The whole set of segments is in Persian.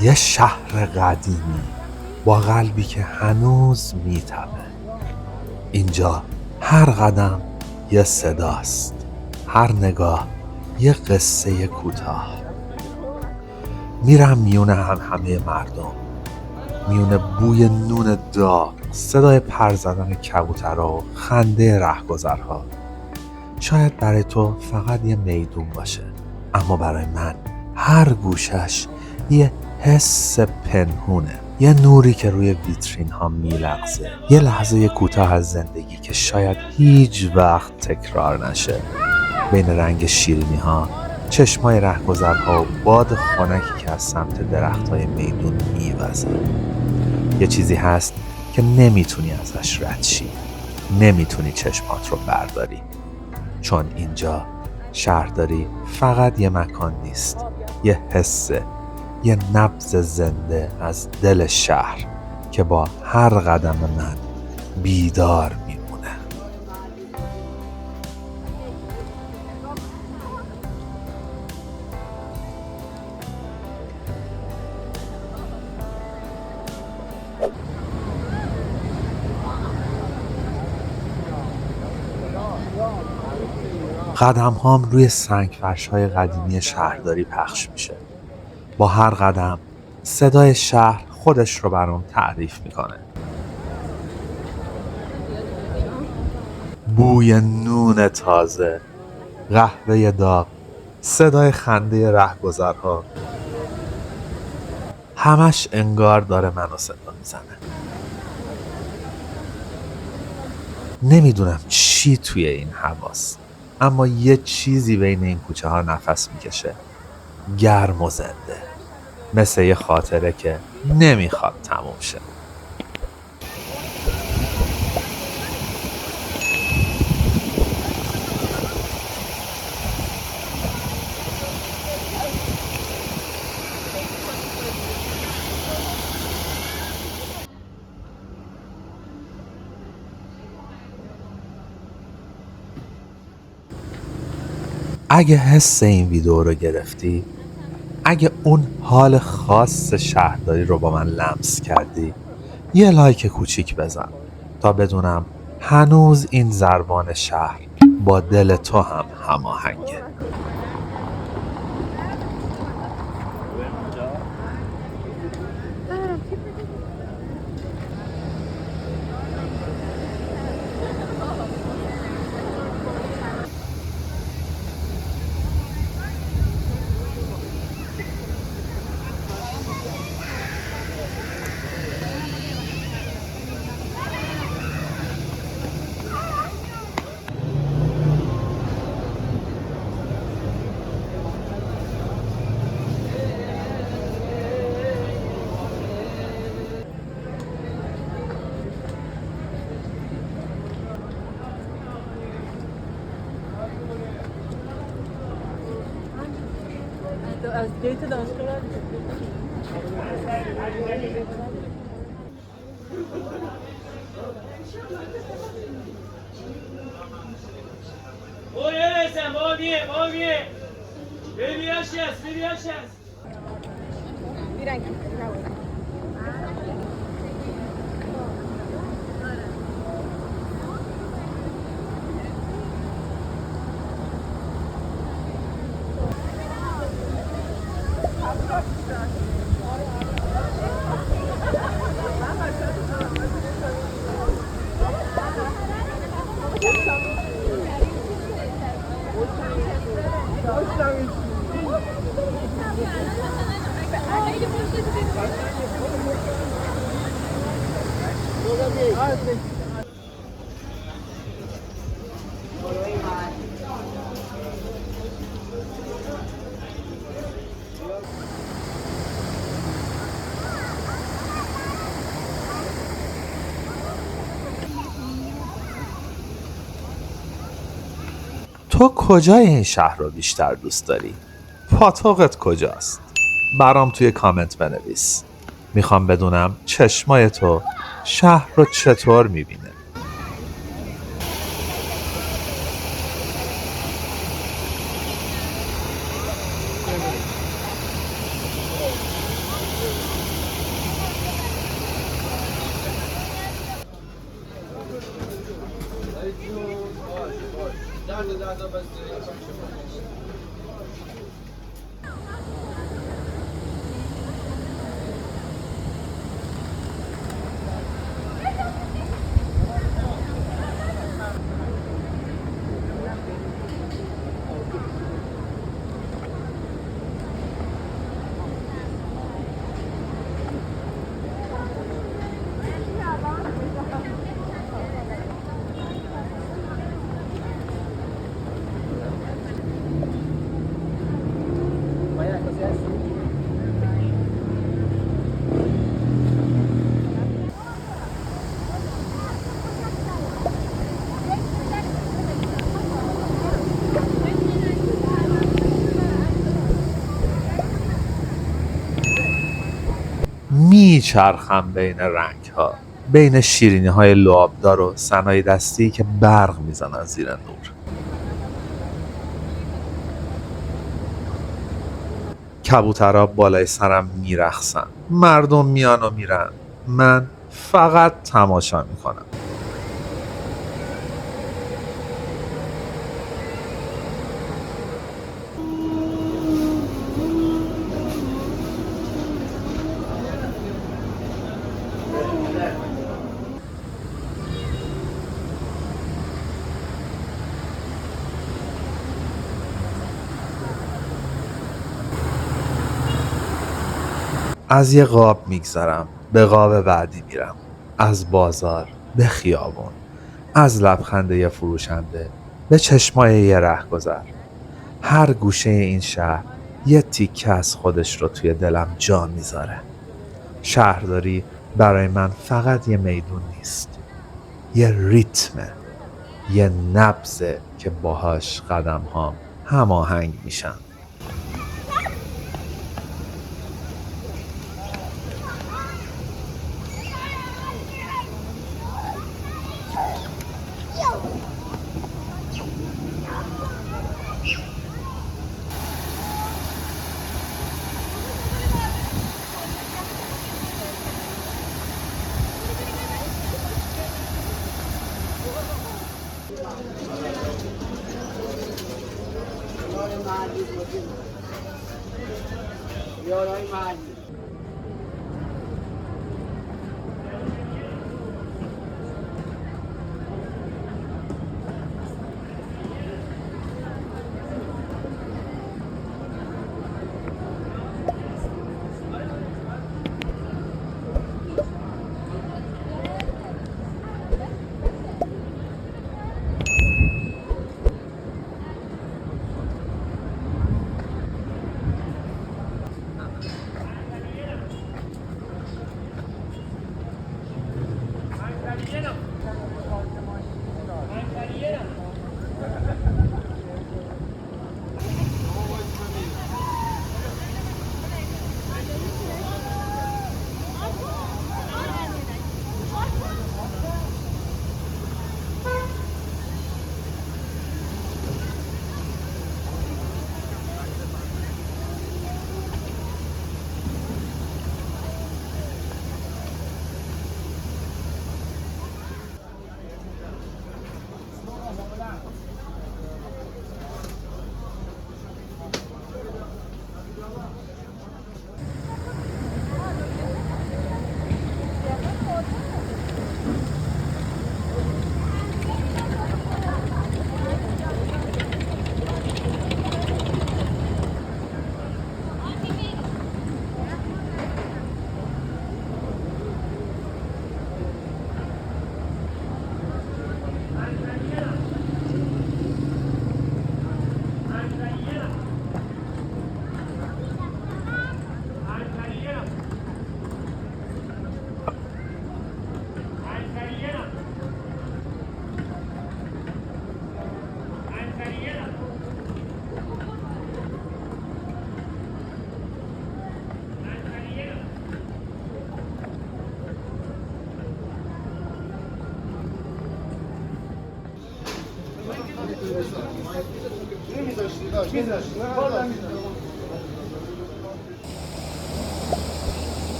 یه شهر قدیمی با قلبی که هنوز میتپه. اینجا هر قدم یه صداست، هر نگاه یه قصه کوتاه. میرم میونه همه مردم، میونه بوی نون داغ، صدای پر زدن کبوترها و خنده رهگذرها. شاید برای تو فقط یه میدون باشه، اما برای من هر گوشش یه حس پنهونه، یه نوری که روی ویترین ها میلغزه، یه لحظه کوتاه از زندگی که شاید هیچ وقت تکرار نشه. بین رنگ شیرینی ها، چشمای رهگذرها و باد خنکی که از سمت درختای میدون میوزه. یه چیزی هست که نمیتونی ازش رد شی، نمیتونی چشمات رو برداری، چون اینجا شهرداری فقط یه مکان نیست، یه حسه، یه نبض زنده از دل شهر که با هر قدم من بیدار میمونه. قدم هام روی سنگ فرش های قدیمی شهرداری پخش میشه. با هر قدم صدای شهر خودش رو برام تعریف میکنه. بوی نون تازه، قهوه داغ، صدای خنده رهگذرها، همش انگار داره منو صدا میزنه. نمیدونم چی توی این هواست، اما یه چیزی بین این کوچه ها نفس میکشه، گرم و زنده، مثل یه خاطره که نمیخواد تموم شه. اگه حس این ویدیو رو گرفتی، اگه اون حال خاص شهرداری رو با من لمس کردی، یه لایک کوچیک بزن تا بدونم هنوز این ضربان شهر با دل تو هم هماهنگه. از گیت دانشگاه تو کجای این شهر رو بیشتر دوست داری؟ پاتوقت کجاست؟ برام توی کامنت بنویس. میخوام بدونم چشمای تو شهر رو چطور میبینه. میچرخم بین رنگ ها، بین شیرینی های لعابدار و صنایع دستی که برق میزنن زیر نور. کبوترها بالای سرم میرقصن، مردم میان و میرن، من فقط تماشا میکنم. از یه قاب میگذرم، به قاب بعدی میرم، از بازار به خیابون، از لبخند یه فروشنده به چشمای یه رهگذر. هر گوشه این شهر یه تیکه از خودش رو توی دلم جا میذاره. شهرداری برای من فقط یه میدون نیست، یه ریتمه، یه نبضه که باهاش قدم هام هماهنگ میشن.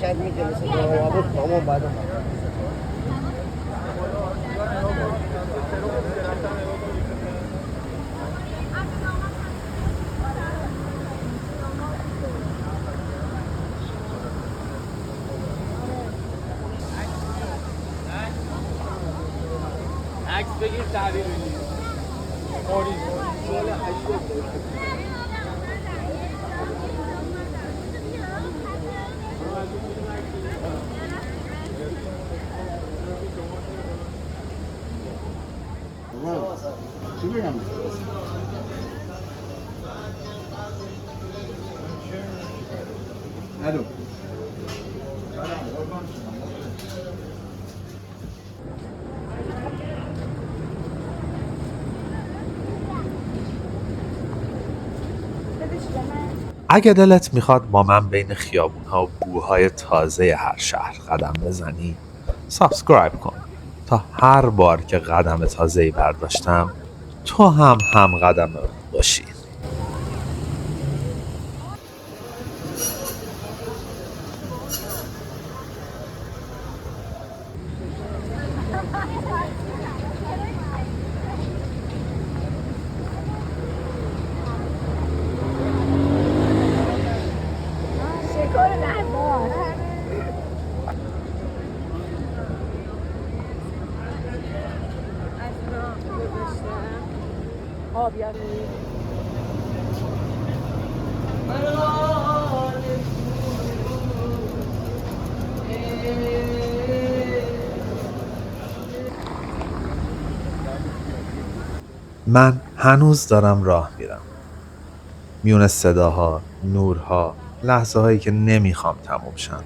شاید میگه مثل دو بود مامان بعد عکس بگیر تعبیر بگیر آری سال 80 چی بگم الو اگه دلت میخواد با من بین خیابون‌ها و بوهای تازه هر شهر قدم بزنی، سابسکرایب کن تا هر بار که قدم تازه‌ای برداشتم تو هم قدم اون باشی. من هنوز دارم راه میرم میون صداها، نورها، لحظه هایی که نمیخوام تموم شن.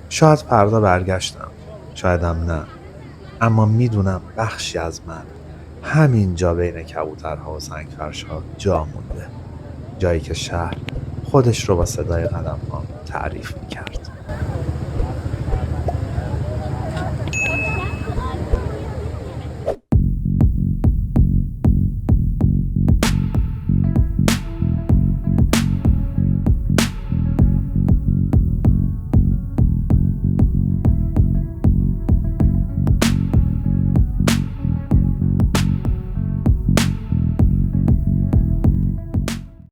شاید فردا برگشتم، شایدم نه، اما میدونم بخشی از من همینجا بین کبوترها و سنگفرش‌ها جا مونده، جایی که شهر خودش رو با صدای قدم‌ها تعریف میکرد.